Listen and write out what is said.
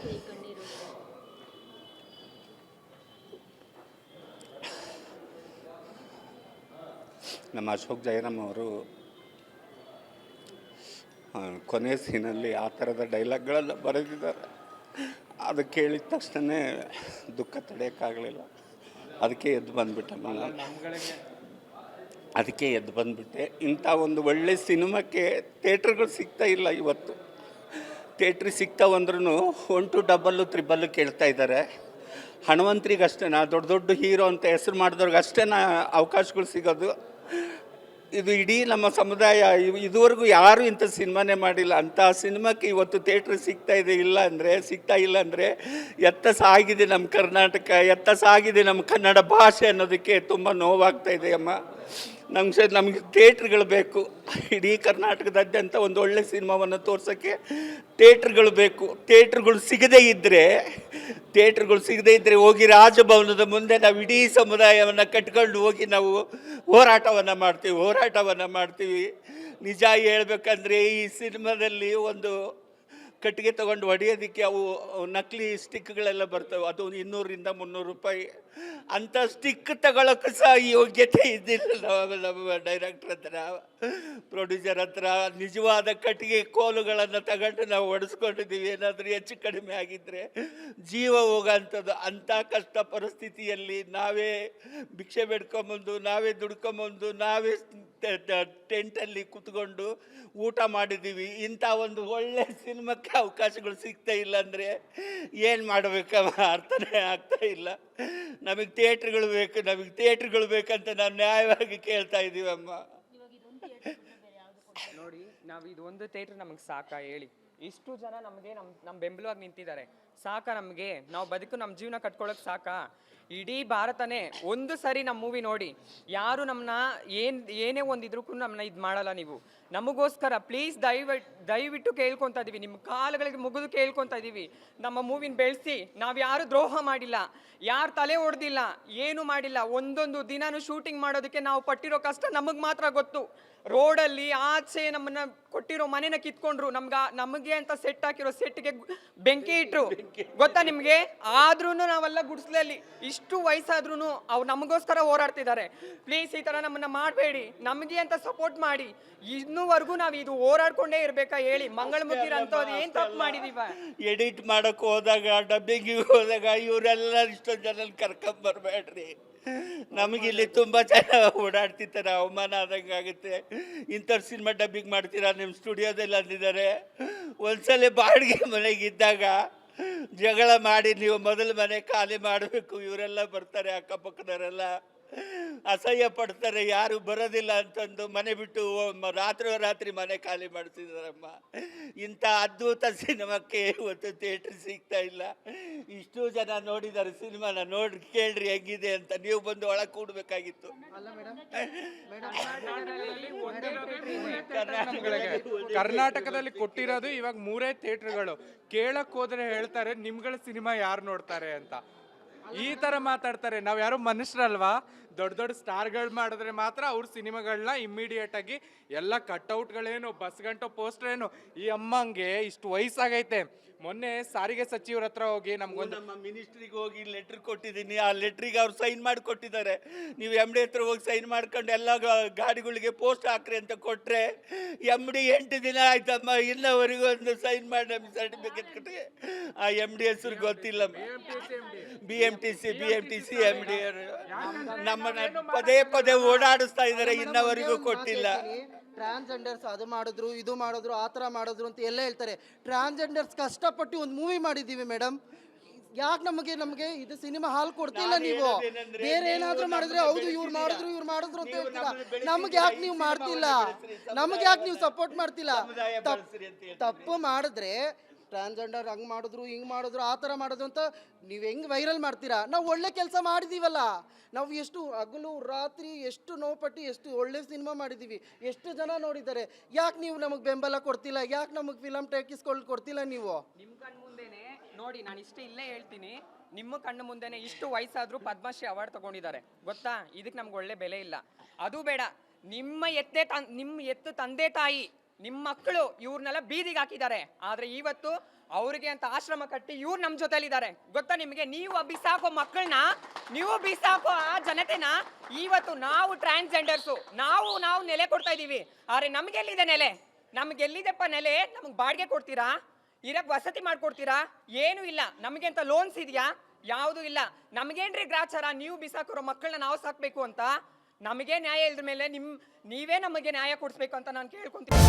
ಯಾಕೆ ಈ ಕಣ್ಣೀರು? ನಮ್ಮ ಅಶೋಕ್ ಜಯರಾಮ್ ಅವರು ಕೊನೆಯ ಸೀನಲ್ಲಿ ಆ ಥರದ ಡೈಲಾಗ್ಗಳೆಲ್ಲ ಬರೆದಿದ್ದಾರೆ. ಅದು ಕೇಳಿದ ತಕ್ಷಣ ದುಃಖ ತಡೆಯೋಕ್ಕಾಗಲಿಲ್ಲ. ಅದಕ್ಕೆ ಎದ್ದು ಬಂದುಬಿಟ್ಟೆ ನಾನು. ಅದಕ್ಕೆ ಎದ್ದು ಬಂದುಬಿಟ್ಟೆ. ಇಂಥ ಒಂದು ಒಳ್ಳೆ ಸಿನಿಮಾಕ್ಕೆ ಥಿಯೇಟ್ರ್ಗಳು ಸಿಗ್ತಾ ಇಲ್ಲ ಇವತ್ತು. ಥಿಯೇಟ್ರಿಗೆ ಸಿಗ್ತಾವಂದ್ರೂ 1 2 3 ಕೇಳ್ತಾ ಇದ್ದಾರೆ. ಹಣವಂತರಿಗಷ್ಟೇ, ದೊಡ್ಡ ದೊಡ್ಡ ಹೀರೋ ಅಂತ ಹೆಸರು ಮಾಡಿದವ್ರಿಗೆ ಅಷ್ಟೇ ಅವಕಾಶಗಳು ಸಿಗೋದು. ಇದು ಇಡೀ ನಮ್ಮ ಸಮುದಾಯ ಇದುವರೆಗೂ ಯಾರೂ ಇಂಥ ಸಿನಿಮಾನೇ ಮಾಡಿಲ್ಲ. ಅಂಥ ಸಿನಿಮಾಕ್ಕೆ ಇವತ್ತು ಥಿಯೇಟ್ರ್ ಸಿಗ್ತಾ ಇಲ್ಲ ಅಂದರೆ ಎತ್ತ ಸಾಗಿದೆ ನಮ್ಮ ಕರ್ನಾಟಕ, ಎತ್ತ ಸಾಗಿದೆ ನಮ್ಮ ಕನ್ನಡ ಭಾಷೆ ಅನ್ನೋದಕ್ಕೆ ತುಂಬ ನೋವಾಗ್ತಾಯಿದೆ ಅಮ್ಮ. ನಮಗೆ ಥಿಯೇಟ್ರ್ಗಳು ಬೇಕು. ಇಡೀ ಕರ್ನಾಟಕದಾದ್ಯಂತ ಒಂದು ಒಳ್ಳೆ ಸಿನಿಮಾವನ್ನು ತೋರ್ಸೋಕ್ಕೆ ಥಿಯೇಟ್ರ್ಗಳು ಬೇಕು. ಥಿಯೇಟ್ರ್ಗಳು ಸಿಗದೇ ಇದ್ದರೆ ಹೋಗಿ ರಾಜಭವನದ ಮುಂದೆ ನಾವು ಇಡೀ ಸಮುದಾಯವನ್ನು ಕಟ್ಕೊಂಡು ಹೋಗಿ ನಾವು ಹೋರಾಟವನ್ನು ಮಾಡ್ತೀವಿ. ನಿಜ ಹೇಳ್ಬೇಕಂದ್ರೆ ಈ ಸಿನಿಮಾದಲ್ಲಿ ಒಂದು ಕಟ್ಟಿಗೆ ತೊಗೊಂಡು ಹೊಡೆಯೋದಕ್ಕೆ ಅವು ನಕಲಿ ಸ್ಟಿಕ್ಗಳೆಲ್ಲ ಬರ್ತವೆ. ಅದು 200 300 ರೂಪಾಯಿ. ಅಂಥ ಸ್ಟಿಕ್ ತಗೊಳ್ಳೋಕ್ಕೂ ಸಹ ಯೋಗ್ಯತೆ ಇದ್ದಿಲ್ಲ ನಮ್ಮ ಡೈರೆಕ್ಟ್ರ್ ಹತ್ರ, ಪ್ರೊಡ್ಯೂಸರ್ ಹತ್ರ. ನಿಜವಾದ ಕಟ್ಟಿಗೆ ಕೋಲುಗಳನ್ನು ತಗೊಂಡು ನಾವು ಹೊಡೆಸ್ಕೊಂಡಿದ್ದೀವಿ. ಏನಾದರೂ ಹೆಚ್ಚು ಕಡಿಮೆ ಆಗಿದ್ದರೆ ಜೀವ ಹೋಗೋಂಥದ್ದು. ಅಂಥ ಕಷ್ಟ ಪರಿಸ್ಥಿತಿಯಲ್ಲಿ ನಾವೇ ಭಿಕ್ಷೆ ಬೇಡ್ಕೊಂಬಂದು, ನಾವೇ ದುಡ್ಕೊಂಬಂದು, ನಾವೇ ಟೆಂಟಲ್ಲಿ ಕೂತ್ಕೊಂಡು ಊಟ ಮಾಡಿದ್ದೀವಿ. ಇಂಥ ಒಂದು ಒಳ್ಳೆ ಸಿನಿಮಾಕ್ಕೆ ಅವಕಾಶಗಳು ಸಿಗ್ತಾ ಇಲ್ಲ ಅಂದರೆ ಏನು ಮಾಡಬೇಕಮ್ಮ, ಅರ್ಥನೇ ಆಗ್ತಾ ಇಲ್ಲ. ನಮಗೆ ಥಿಯೇಟ್ರ್ಗಳು ಬೇಕಂತ ನಾವು ನ್ಯಾಯವಾಗಿ ಕೇಳ್ತಾ ಇದ್ದೀವಮ್ಮ. ನೋಡಿ, ನಾವು ಇದೊಂದು ಥಿಯೇಟ್ರ್ ನಮಗೆ ಸಾಕಾ ಹೇಳಿ? ಇಷ್ಟು ಜನ ನಮಗೆ ನಮ್ಮ ಬೆಂಬಲವಾಗಿ ನಿಂತಿದ್ದಾರೆ. ಸಾಕಾ ನಮಗೆ? ನಾವು ಬದುಕು ನಮ್ಮ ಜೀವನ ಕಟ್ಕೊಳ್ಳೋಕೆ ಸಾಕಾ? ಇಡೀ ಭಾರತನೇ ಒಂದು ಸರಿ ನಮ್ಮ ಮೂವಿ ನೋಡಿ, ಯಾರು ನಮ್ಮನ್ನ ಏನೇ ಒಂದಿದ್ರು ನಮ್ಮನ್ನ ಇದು ಮಾಡಲ್ಲ. ನೀವು ನಮಗೋಸ್ಕರ ಪ್ಲೀಸ್ ದಯವಿಟ್ಟು ಕೇಳ್ಕೊತಾ ಇದೀವಿ, ನಿಮ್ಮ ಕಾಲುಗಳಿಗೆ ಮುಗಿದು ಕೇಳ್ಕೊತಾ ಇದೀವಿ, ನಮ್ಮ ಮೂವಿನ ಬೆಳೆಸಿ. ನಾವು ಯಾರು ದ್ರೋಹ ಮಾಡಿಲ್ಲ, ಯಾರು ತಲೆ ಹೊಡೆದಿಲ್ಲ, ಏನು ಮಾಡಿಲ್ಲ. ಒಂದೊಂದು ದಿನಾನು ಶೂಟಿಂಗ್ ಮಾಡೋದಕ್ಕೆ ನಾವು ಪಟ್ಟಿರೋ ಕಷ್ಟ ನಮಗೆ ಮಾತ್ರ ಗೊತ್ತು. ರೋಡಲ್ಲಿ ಆಚೆ ನಮ್ಮನ್ನ ಕೊಟ್ಟಿರೋ ಮನೆನ ಕಿತ್ಕೊಂಡ್ರು, ನಮಗೆ ಅಂತ ಸೆಟ್ ಹಾಕಿರೋ ಸೆಟ್ಗೆ ಬೆಂಕಿ ಇಟ್ರು, ಗೊತ್ತಾ ನಿಮ್ಗೆ? ಆದ್ರೂ ನಾವೆಲ್ಲ ಗುಡಿಸ್ಲಲ್ಲಿ ಇಷ್ಟು ವಯಸ್ಸಾದ್ರೂ ಅವ್ರು ನಮಗೋಸ್ಕರ ಹೋರಾಡ್ತಿದ್ದಾರೆ. ಪ್ಲೀಸ್ ಈ ತರ ನಮ್ಮನ್ನ ಮಾಡಬೇಡಿ, ನಮಗೆ ಅಂತ ಸಪೋರ್ಟ್ ಮಾಡಿ. ಇನ್ನೂವರೆಗೂ ನಾವು ಇದು ಹೋರಾಡ್ಕೊಂಡೇ ಇರ್ಬೇಕಾ ಹೇಳಿ? ಮಂಗಳಮುಖಿರ ಅಂತವ್ರು ಏನ್ ತಪ್ಪು ಮಾಡಿದೀವ? ಎಡಿಟ್ ಮಾಡಕ್ ಹೋದಾಗ, ಡಬ್ಬಿಂಗ್ ಹೋದಾಗ ಇವರೆಲ್ಲ ಇಷ್ಟೊಂದು ಜನ ಕರ್ಕೊಂಬರ್ಬೇಡ್ರಿ. ನಮಗಿಲ್ಲಿ ತುಂಬ ಜನ ಓಡಾಡ್ತಿರ್ತಾರೆ, ಅವಮಾನ ಆದಂಗೆ ಆಗುತ್ತೆ. ಇಂಥವ್ರು ಸಿನಿಮಾ ಡಬ್ಬಿಂಗ್ ಮಾಡ್ತೀರಾ ನಿಮ್ಮ ಸ್ಟುಡಿಯೋದಲ್ಲಿ ಅಂದಿದ್ದಾರೆ. ಒಂದ್ಸಲ ಬಾಡಿಗೆ ಮನೆಗಿದ್ದಾಗ ಜಗಳ ಮಾಡಿ ನೀವು ಮೊದಲು ಮನೆ ಖಾಲಿ ಮಾಡಬೇಕು. ಇವರೆಲ್ಲ ಬರ್ತಾರೆ, ಅಕ್ಕಪಕ್ಕದವರೆಲ್ಲ ಅಸಹ್ಯ ಪಡ್ತಾರೆ, ಯಾರು ಬರೋದಿಲ್ಲ ಅಂತಂದು ಮನೆ ಬಿಟ್ಟು ರಾತ್ರಿ ಮನೆ ಖಾಲಿ ಮಾಡ್ತಿದ್ದಾರಮ್ಮ. ಇಂಥ ಅದ್ಭುತ ಸಿನಿಮಾಕ್ಕೆ ಇವತ್ತು ಥಿಯೇಟ್ರ್ ಸಿಗ್ತಾ ಇಲ್ಲ. ಇಷ್ಟು ಜನ ನೋಡಿದ್ದಾರೆ ಸಿನಿಮಾನ, ನೋಡಿ ಕೇಳ್ರಿ ಹೆಂಗಿದೆ ಅಂತ. ನೀವು ಬಂದು ಒಳಗೆ ಕೂಡಬೇಕಾಗಿತ್ತು. ಕರ್ನಾಟಕದಲ್ಲಿ ಕೊಟ್ಟಿರೋದು ಇವಾಗ 3 ಥಿಯೇಟ್ರ್ಗಳು. ಕೇಳಕ್ ಹೋದ್ರೆ ಹೇಳ್ತಾರೆ ನಿಮ್ಗಳ ಸಿನಿಮಾ ಯಾರು ನೋಡ್ತಾರೆ ಅಂತ. ಈ ತರ ಮಾತಾಡ್ತಾರೆ. ನಾವ್ ಯಾರು ಮನುಷ್ಯರಲ್ವಾ? ದೊಡ್ಡ ದೊಡ್ಡ ಸ್ಟಾರ್ಗಳು ಮಾಡಿದ್ರೆ ಮಾತ್ರ ಅವ್ರ ಸಿನಿಮಾಗಳನ್ನ ಇಮ್ಮಿಡಿಯೇಟ್ ಆಗಿ ಎಲ್ಲ ಕಟ್ಔಟ್ಗಳೇನು, ಬಸ್ ಗಂಟು ಪೋಸ್ಟರ್ ಏನು. ಈ ಅಮ್ಮಂಗೆ ಇಷ್ಟು ವಯಸ್ಸಾಗೈತೆ. ಮೊನ್ನೆ ಸಾರಿಗೆ ಸಚಿವರ ಹತ್ರ ಹೋಗಿ ನಮ್ಗೊಂದು ನಮ್ಮ ಮಿನಿಸ್ಟ್ರಿಗೆ ಹೋಗಿ ಲೆಟ್ರ್ ಕೊಟ್ಟಿದ್ದೀನಿ. ಆ ಲೆಟ್ರಿಗೆ ಅವ್ರು ಸೈನ್ ಮಾಡಿ ಕೊಟ್ಟಿದ್ದಾರೆ. ನೀವು MD ಹತ್ರ ಹೋಗಿ ಸೈನ್ ಮಾಡ್ಕೊಂಡು ಎಲ್ಲ ಗಾಡಿಗಳಿಗೆ ಪೋಸ್ಟ್ ಹಾಕ್ರಿ ಅಂತ ಕೊಟ್ಟರೆ MD 8 ದಿನ ಆಯ್ತಮ್ಮ, ಇನ್ನವರೆಗೂ ಒಂದು ಸೈನ್ ಮಾಡಿ ನಮಗೆ ಸರ್ಟಿಫಿಕೇಟ್ ಕೊಟ್ಟೆ. ಆ MD ಹೆಸರು ಗೊತ್ತಿಲ್ಲ. BMTC MD ನಮ್ಮನ್ನ ಪದೇ ಓಡಾಡಿಸ್ತಾ ಇದ್ದಾರೆ, ಇನ್ನವರೆಗೂ ಕೊಟ್ಟಿಲ್ಲ. ಟ್ರಾನ್ಸ್ಜೆಂಡರ್ಸ್ ಅದು ಮಾಡಿದ್ರು, ಇದು ಮಾಡಿದ್ರು, ಆ ಥರ ಮಾಡಿದ್ರು ಅಂತ ಎಲ್ಲ ಹೇಳ್ತಾರೆ. ಟ್ರಾನ್ಸ್ಜೆಂಡರ್ಸ್ ಕಷ್ಟಪಟ್ಟು ಒಂದು ಮೂವಿ ಮಾಡಿದ್ದೀವಿ ಮೇಡಮ್. ಯಾಕೆ ನಮಗೆ ಇದು ಸಿನಿಮಾ ಹಾಲ್ ಕೊಡ್ತಿಲ್ಲ ನೀವು? ಬೇರೆ ಏನಾದರೂ ಮಾಡಿದ್ರೆ ಹೌದು ಇವ್ರು ಮಾಡಿದ್ರು ಅಂತ ಹೇಳ್ತೀರಾ. ನಮ್ಗೆ ಯಾಕೆ ನೀವು ಮಾಡ್ತಿಲ್ಲ? ನಮಗೆ ಯಾಕೆ ನೀವು ಸಪೋರ್ಟ್ ಮಾಡ್ತಿಲ್ಲ? ತಪ್ಪು ಮಾಡಿದ್ರೆ ಟ್ರಾನ್ಸ್ಜೆಂಡರ್ ಹಂಗೆ ಮಾಡಿದ್ರು, ಹಿಂಗೆ ಮಾಡಿದ್ರು, ಆ ಥರ ಮಾಡಿದ್ರು ಅಂತ ನೀವು ಹೆಂಗೆ ವೈರಲ್ ಮಾಡ್ತೀರಾ? ನಾವು ಒಳ್ಳೆ ಕೆಲಸ ಮಾಡಿದ್ದೀವಲ್ಲ. ನಾವು ಎಷ್ಟು ಹಗಲು ರಾತ್ರಿ ಎಷ್ಟು ನೋವುಪಟ್ಟು ಎಷ್ಟು ಒಳ್ಳೆ ಸಿನಿಮಾ ಮಾಡಿದ್ದೀವಿ, ಎಷ್ಟು ಜನ ನೋಡಿದ್ದಾರೆ. ಯಾಕೆ ನೀವು ನಮಗೆ ಬೆಂಬಲ ಕೊಡ್ತಿಲ್ಲ? ಯಾಕೆ ನಮಗೆ ಫಿಲಮ್ ಟೇಕಿಸ್ಕೊಂಡು ಕೊಡ್ತಿಲ್ಲ ನೀವು? ನಿಮ್ಮ ಕಣ್ಣು ಮುಂದೆನೆ ನೋಡಿ, ನಾನು ಇಲ್ಲೇ ಹೇಳ್ತೀನಿ, ನಿಮ್ಮ ಕಣ್ಣು ಮುಂದೆನೆ ಇಷ್ಟು ವಯಸ್ಸಾದ್ರೂ ಪದ್ಮಶ್ರೀ ಅವಾರ್ಡ್ ತಗೊಂಡಿದ್ದಾರೆ, ಗೊತ್ತಾ? ಇದಕ್ಕೆ ನಮ್ಗೆ ಒಳ್ಳೆ ಬೆಲೆ ಇಲ್ಲ. ಅದು ಬೇಡ, ನಿಮ್ಮ ಎತ್ತು ತಂದೆ ತಾಯಿ ನಿಮ್ಮ ಮಕ್ಕಳು ಇವ್ರನ್ನೆಲ್ಲ ಬೀದಿಗೆ ಹಾಕಿದ್ದಾರೆ. ಆದ್ರೆ ಇವತ್ತು ಅವ್ರಿಗೆ ಅಂತ ಆಶ್ರಮ ಕಟ್ಟಿ ಇವ್ರು ನಮ್ಮ ಜೊತೆಲಿದ್ದಾರೆ. ಗೊತ್ತಾ ನಿಮಗೆ? ನೀವು ಬಿಸಾಕೋ ಮಕ್ಕಳನ್ನ, ನೀವು ಬಿಸಾಕೋ ಆ ಜನತೆನ ಇವತ್ತು ನಾವು ಟ್ರಾನ್ಸ್ಜೆಂಡರ್ಸು ನಾವು ನೆಲೆ ಕೊಡ್ತಾ ಇದೀವಿ. ಆದ್ರೆ ನಮ್ಗೆಲ್ಲಿದೆ ನೆಲೆ? ನಮ್ಗೆಲ್ಲಿದೆಪ್ಪ ನೆಲೆ? ನಮ್ಗೆ ಬಾಡಿಗೆ ಕೊಡ್ತೀರಾ? ಇರಕ್ ವಸತಿ ಮಾಡ್ಕೊಡ್ತೀರಾ? ಏನು ಇಲ್ಲ. ನಮಗೆ ಅಂತ ಲೋನ್ಸ್ ಇದೆಯಾ? ಯಾವುದು ಇಲ್ಲ. ನಮಗೇನ್ರಿ ಗ್ರಾಚಾರ ನೀವು ಬಿಸಾಕಿರೋ ಮಕ್ಕಳನ್ನ ನಾವು ಸಾಕ್ಬೇಕು ಅಂತ? ನಮಗೆ ನ್ಯಾಯ ಇಲ್ದ ಮೇಲೆ ನೀವೇ ನಮಗೆ ನ್ಯಾಯ ಕೊಡಿಸ್ಬೇಕು ಅಂತ ನಾನು ಕೇಳ್ಕೊಂತೀನಿ.